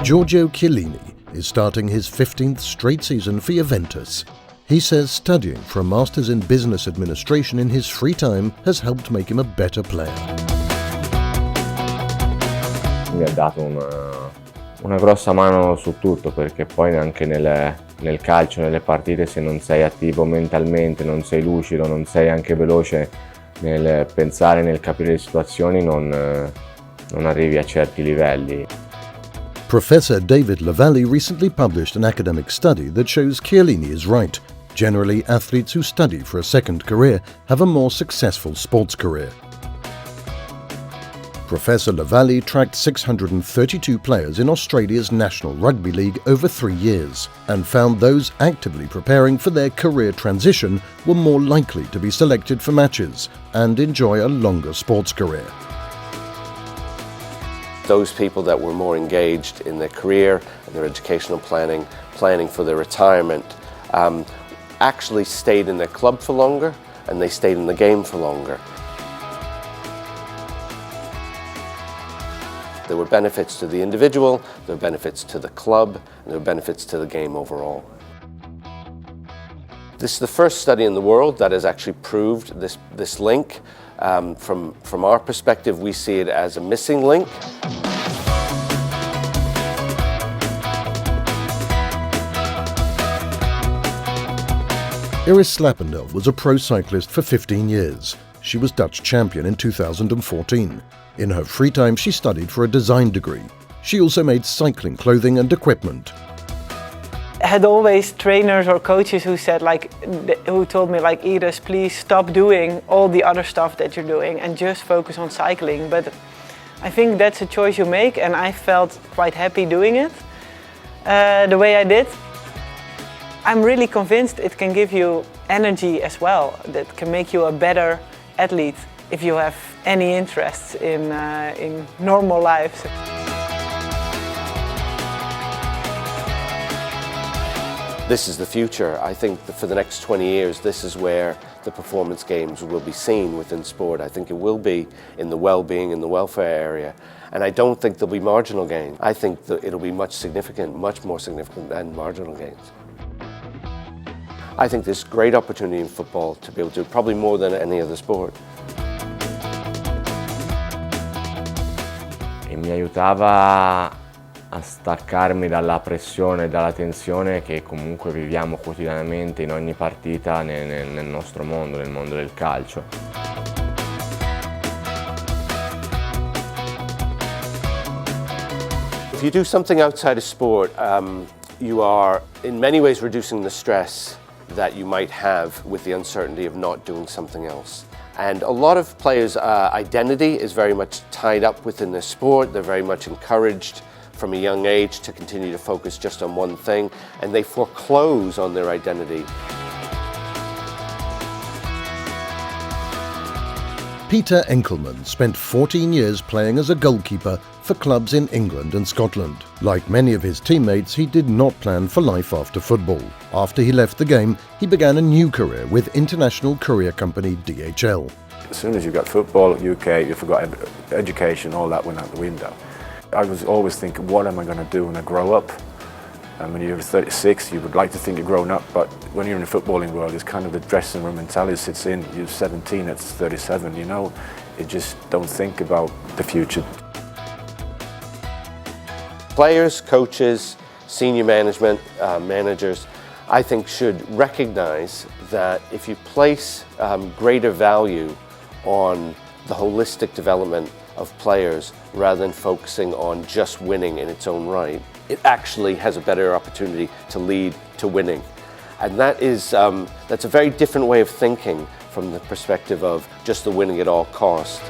Giorgio Chiellini is starting his 15th straight season for Juventus. He says studying for a Master's in Business Administration in his free time has helped make him a better player. Mi ha dato una grossa mano su tutto, perché poi anche nel calcio, nelle partite, se non sei attivo mentalmente, non sei lucido, non sei anche veloce nel pensare, nel capire le situazioni, non arrivi a certi livelli. Professor David Lavallee recently published an academic study that shows Chiellini is right. Generally, athletes who study for a second career have a more successful sports career. Professor Lavallee tracked 632 players in Australia's National Rugby League over 3 years and found those actively preparing for their career transition were more likely to be selected for matches and enjoy a longer sports career. Those people that were more engaged in their career and their educational planning for their retirement, actually stayed in their club for longer, and they stayed in the game for longer. There were benefits to the individual, there were benefits to the club, and there were benefits to the game overall. This is the first study in the world that has actually proved this link. From our perspective, we see it as a missing link. Iris Slappendel was a pro cyclist for 15 years. She was Dutch champion in 2014. In her free time, she studied for a design degree. She also made cycling clothing and equipment. I had always trainers or coaches who said, who told me, Iris, please stop doing all the other stuff that you're doing and just focus on cycling. But I think that's a choice you make, and I felt quite happy doing it the way I did. I'm really convinced it can give you energy as well, that can make you a better athlete if you have any interests in normal life. This is the future. I think that for the next 20 years, this is where the performance games will be seen within sport. I think it will be in the well-being and the welfare area. And I don't think there'll be marginal gains. I think that it'll be much more significant than marginal gains. I think there's great opportunity in football to be able to do probably more than any other sport. E mi aiutava a staccarmi dalla pressione e dalla tensione che comunque viviamo quotidianamente in ogni partita nel nostro mondo, nel mondo del calcio. If you do something outside of sport, you are in many ways reducing the stress that you might have with the uncertainty of not doing something else. And a lot of players' identity is very much tied up within their sport. They're very much encouraged from a young age to continue to focus just on one thing, and they foreclose on their identity. Peter Enkelman spent 14 years playing as a goalkeeper for clubs in England and Scotland. Like many of his teammates, he did not plan for life after football. After he left the game, he began a new career with international courier company DHL. As soon as you got football, UK, you forgot education, all that went out the window. I was always thinking, what am I going to do when I grow up? And when you're 36, you would like to think you're grown up, but when you're in the footballing world, it's kind of the dressing room mentality sits in. You're 17, it's 37, you know? You just don't think about the future. Players, coaches, senior management, managers, I think should recognize that if you place greater value on the holistic development of players rather than focusing on just winning in its own right, it actually has a better opportunity to lead to winning. And that's a very different way of thinking from the perspective of just the winning at all costs.